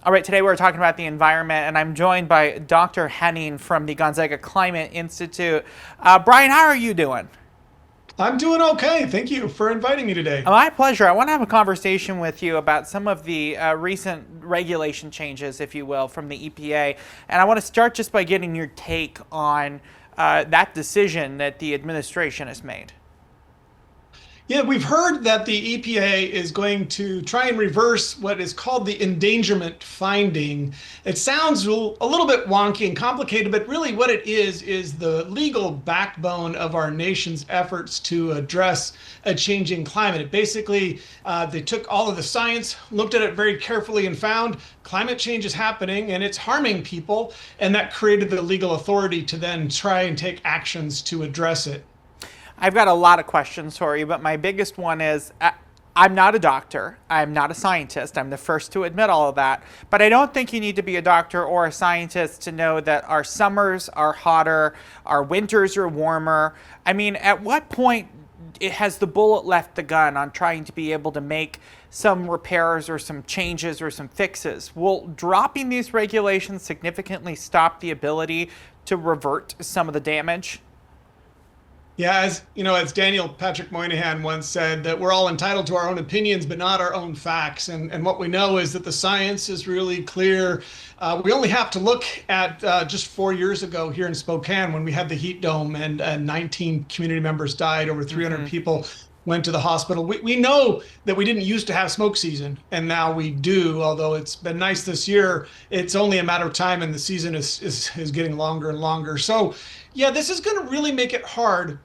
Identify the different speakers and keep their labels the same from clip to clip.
Speaker 1: All right, today we're talking about the environment, and I'm joined by Dr. Henning from the Gonzaga Climate Institute. Brian, how are you doing?
Speaker 2: I'm doing okay. Thank you for inviting me today.
Speaker 1: My pleasure. I want to have a conversation with you about some of the recent regulation changes, if you will, from the EPA. And I want to start just by getting your take on that decision that the administration has made.
Speaker 2: Yeah, we've heard that the EPA is going to try and reverse what is called the endangerment finding. It sounds a little bit wonky and complicated, but really what it is the legal backbone of our nation's efforts to address a changing climate. It basically, they took all of the science, looked at it very carefully, and found climate change is happening and it's harming people, and that created the legal authority to then try and take actions to address it.
Speaker 1: I've got a lot of questions for you, but my biggest one is I'm not a doctor. I'm not a scientist. I'm the first to admit all of that. But I don't think you need to be a doctor or a scientist to know that our summers are hotter, our winters are warmer. I mean, at what point has the bullet left the gun on trying to be able to make some repairs or some changes or some fixes? Will dropping these regulations significantly stop the ability to revert some of the damage?
Speaker 2: Yeah, as you know, as Daniel Patrick Moynihan once said, that we're all entitled to our own opinions, but not our own facts. And what we know is that the science is really clear. We only have to look at just 4 years ago here in Spokane when we had the heat dome and 19 community members died, over 300 people went to the hospital. We know that we didn't used to have smoke season, and now we do. Although it's been nice this year, it's only a matter of time, and the season is getting longer and longer. So, yeah, this is going to really make it hard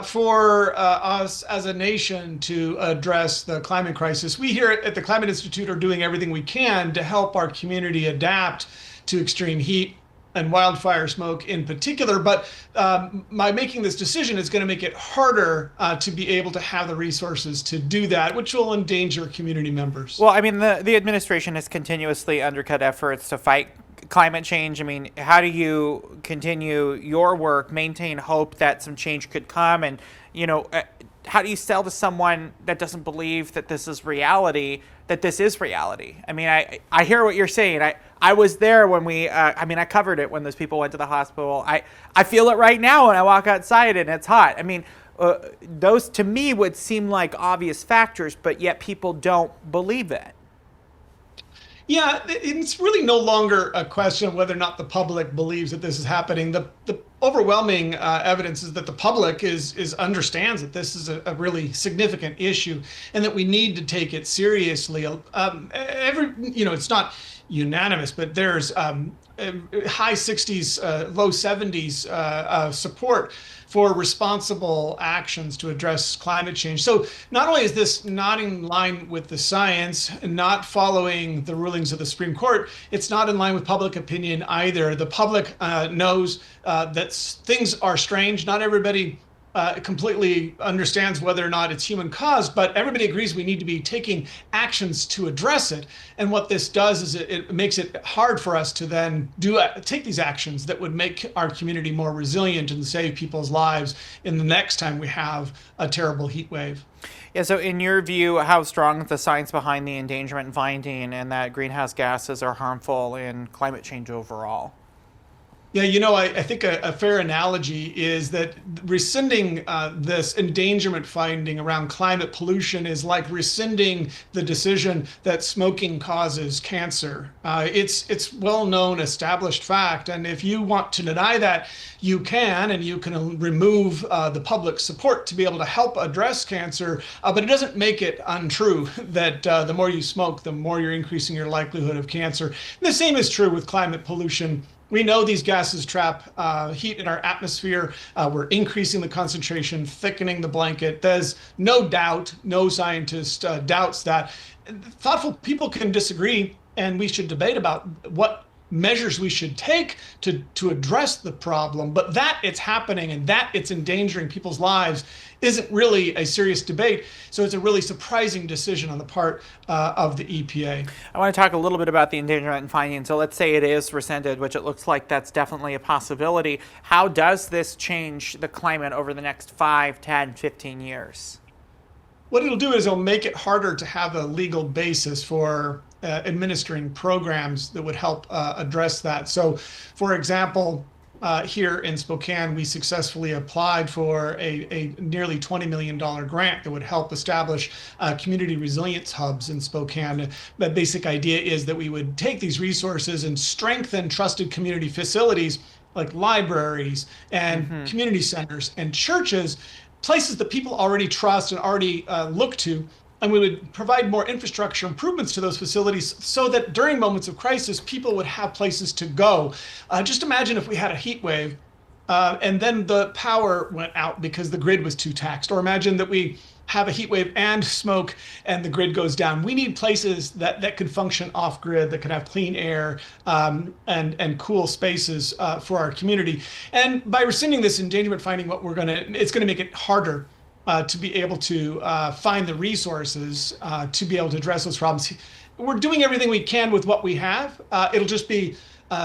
Speaker 2: for us as a nation to address the climate crisis. We here at the Climate Institute are doing everything we can to help our community adapt to extreme heat and wildfire smoke in particular. But by making this decision, it's going to make it harder to be able to have the resources to do that, which will endanger community members.
Speaker 1: Well, I mean, the administration has continuously undercut efforts to fight climate change. I mean, how do you continue your work, maintain hope that some change could come? And, how do you sell to someone that doesn't believe that this is reality, that this is reality? I mean, I hear what you're saying. I was there when I covered it when those people went to the hospital. I feel it right now when I walk outside and it's hot. I mean, those to me would seem like obvious factors, but yet people don't believe it.
Speaker 2: Yeah, it's really no longer a question of whether or not the public believes that this is happening. The overwhelming evidence is that the public understands that this is a really significant issue and that we need to take it seriously. It's not unanimous, but there's high 60s, low 70s support for responsible actions to address climate change. So not only is this not in line with the science and not following the rulings of the Supreme Court, it's not in line with public opinion either. The public knows that things are strange. Not everybody completely understands whether or not it's human caused, but everybody agrees we need to be taking actions to address it. And what this does is it makes it hard for us to then take these actions that would make our community more resilient and save people's lives in the next time we have a terrible heat wave.
Speaker 1: Yeah, so in your view, how strong is the science behind the endangerment finding and that greenhouse gases are harmful in climate change overall?
Speaker 2: Yeah, I think a fair analogy is that rescinding this endangerment finding around climate pollution is like rescinding the decision that smoking causes cancer. It's well-known, established fact, and if you want to deny that, you can, and you can remove the public support to be able to help address cancer, but it doesn't make it untrue that the more you smoke, the more you're increasing your likelihood of cancer. And the same is true with climate pollution. We know these gases trap heat in our atmosphere. We're increasing the concentration, thickening the blanket. There's no doubt, no scientist doubts that. Thoughtful people can disagree, and we should debate about what measures we should take to address the problem. But that it's happening and that it's endangering people's lives isn't really a serious debate. So it's a really surprising decision on the part of the EPA.
Speaker 1: I want to talk a little bit about the endangerment finding. So let's say it is rescinded, which it looks like that's definitely a possibility. How does this change the climate over the next 5, 10, 15 years?
Speaker 2: What it'll do is it'll make it harder to have a legal basis for administering programs that would help address that. So, for example, here in Spokane, we successfully applied for a nearly $20 million grant that would help establish community resilience hubs in Spokane. The basic idea is that we would take these resources and strengthen trusted community facilities like libraries and community centers and churches, places that people already trust and already look to. And we would provide more infrastructure improvements to those facilities so that during moments of crisis, people would have places to go. Just imagine if we had a heat wave and then the power went out because the grid was too taxed. Or imagine that we have a heat wave and smoke and the grid goes down. We need places that could function off grid, that could have clean air and cool spaces for our community. And by rescinding this endangerment finding, it's going to make it harder to be able to find the resources to be able to address those problems. We're doing everything we can with what we have. It'll just be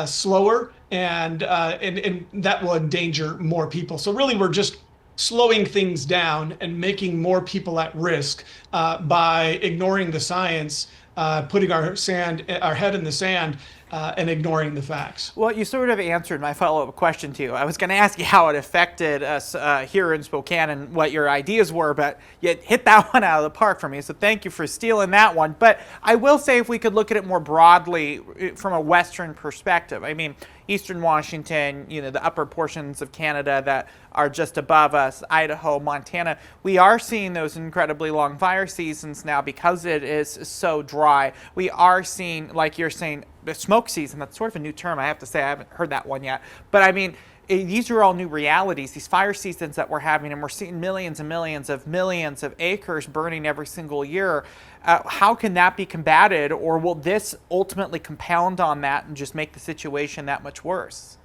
Speaker 2: slower, and that will endanger more people. So really, we're just slowing things down and making more people at risk by ignoring the science, putting our head in the sand, and ignoring the facts.
Speaker 1: Well, you sort of answered my follow-up question to you. I was going to ask you how it affected us here in Spokane and what your ideas were, but you hit that one out of the park for me, so thank you for stealing that one. But I will say, if we could look at it more broadly from a Western perspective, I mean, Eastern Washington, the upper portions of Canada that are just above us, Idaho, Montana, we are seeing those incredibly long fire seasons now because it is so dry. We are seeing, like you're saying, the smoke season. That's sort of a new term. I have to say, I haven't heard that one yet. But I mean, these are all new realities, these fire seasons that we're having, and we're seeing millions and millions of acres burning every single year. How can that be combated, or will this ultimately compound on that and just make the situation that much worse?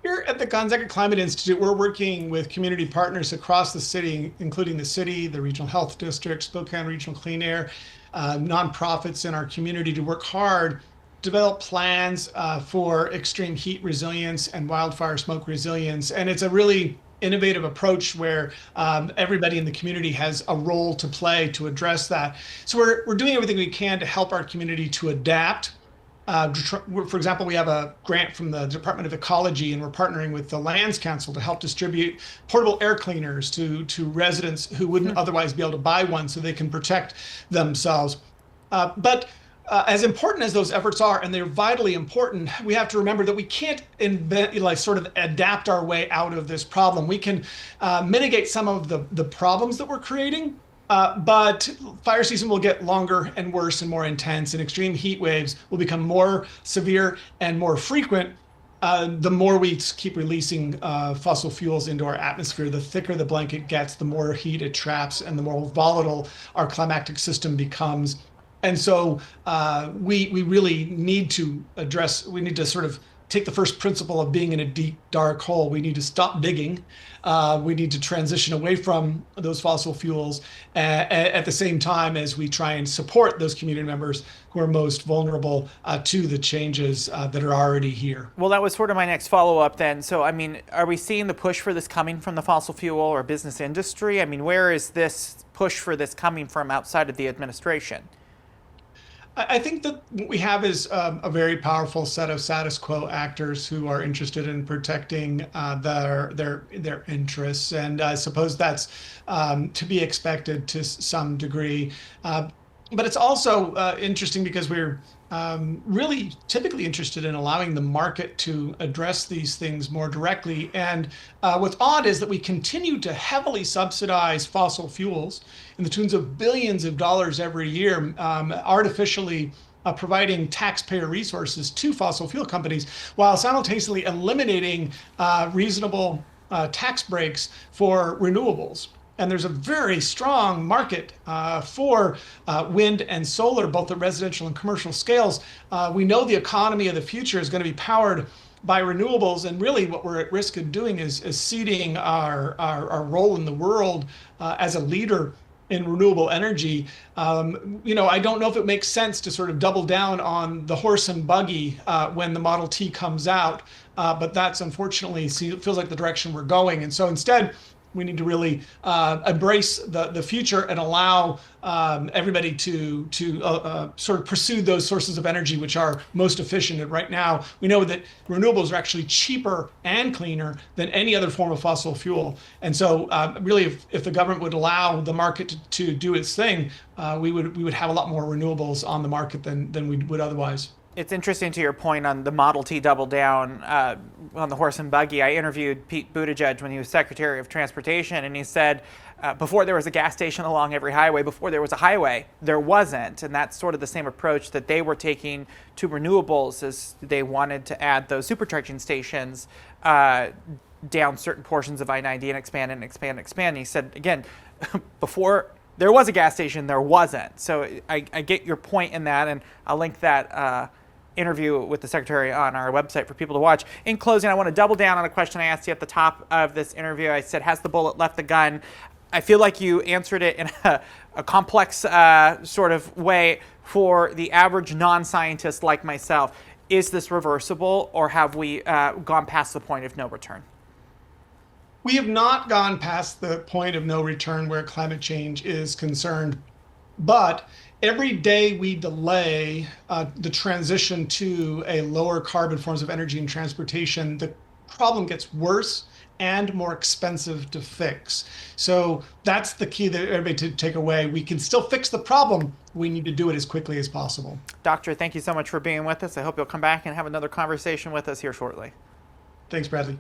Speaker 2: Here at the Gonzaga Climate Institute, we're working with community partners across the city, including the city, the Regional Health District, Spokane Regional Clean Air, nonprofits in our community to work hard, develop plans for extreme heat resilience and wildfire smoke resilience. And it's a really innovative approach where everybody in the community has a role to play to address that. So we're doing everything we can to help our community to adapt. For example, we have a grant from the Department of Ecology, and we're partnering with the Lands Council to help distribute portable air cleaners to residents who wouldn't otherwise be able to buy one, so they can protect themselves. But as important as those efforts are, and they're vitally important, we have to remember that we can't sort of adapt our way out of this problem. We can mitigate some of the problems that we're creating, but fire season will get longer and worse and more intense, and extreme heat waves will become more severe and more frequent. The more we keep releasing fossil fuels into our atmosphere, the thicker the blanket gets, the more heat it traps, and the more volatile our climatic system becomes. And so we really need to sort of take the first principle of being in a deep, dark hole. We need to stop digging. We need to transition away from those fossil fuels at the same time as we try and support those community members who are most vulnerable to the changes that are already here.
Speaker 1: Well, that was sort of my next follow-up then. So, I mean, are we seeing the push for this coming from the fossil fuel or business industry? I mean, where is this push for this coming from outside of the administration?
Speaker 2: I think that what we have is a very powerful set of status quo actors who are interested in protecting their interests, and I suppose that's to be expected to some degree. But it's also interesting because we're really typically interested in allowing the market to address these things more directly. And what's odd is that we continue to heavily subsidize fossil fuels in the tunes of billions of dollars every year, artificially providing taxpayer resources to fossil fuel companies, while simultaneously eliminating reasonable tax breaks for renewables. And there's a very strong market for wind and solar, both at residential and commercial scales. We know the economy of the future is going to be powered by renewables, and really what we're at risk of doing is ceding our role in the world as a leader in renewable energy. I don't know if it makes sense to sort of double down on the horse and buggy when the Model T comes out, but that's unfortunately feels like the direction we're going. And so instead, We need to really embrace the future and allow everybody to sort of pursue those sources of energy which are most efficient. And right now, we know that renewables are actually cheaper and cleaner than any other form of fossil fuel. And so, really, if the government would allow the market to do its thing, we would have a lot more renewables on the market than we would otherwise.
Speaker 1: It's interesting to your point on the Model T double down on the horse and buggy. I interviewed Pete Buttigieg when he was Secretary of Transportation, and he said before there was a gas station along every highway, before there was a highway, there wasn't. And that's sort of the same approach that they were taking to renewables, as they wanted to add those supercharging stations down certain portions of I-90 and expand and expand and expand. And he said, again, before there was a gas station, there wasn't. So I get your point in that, and I'll link that interview with the Secretary on our website for people to watch. In closing, I want to double down on a question I asked you at the top of this interview. I said, has the bullet left the gun? I feel like you answered it in a complex sort of way for the average non-scientist like myself. Is this reversible, or have we gone past the point of no return?
Speaker 2: We have not gone past the point of no return where climate change is concerned, but every day we delay the transition to a lower carbon forms of energy and transportation, the problem gets worse and more expensive to fix. So that's the key that everybody to take away. We can still fix the problem. We need to do it as quickly as possible.
Speaker 1: Doctor, thank you so much for being with us. I hope you'll come back and have another conversation with us here shortly.
Speaker 2: Thanks, Bradley.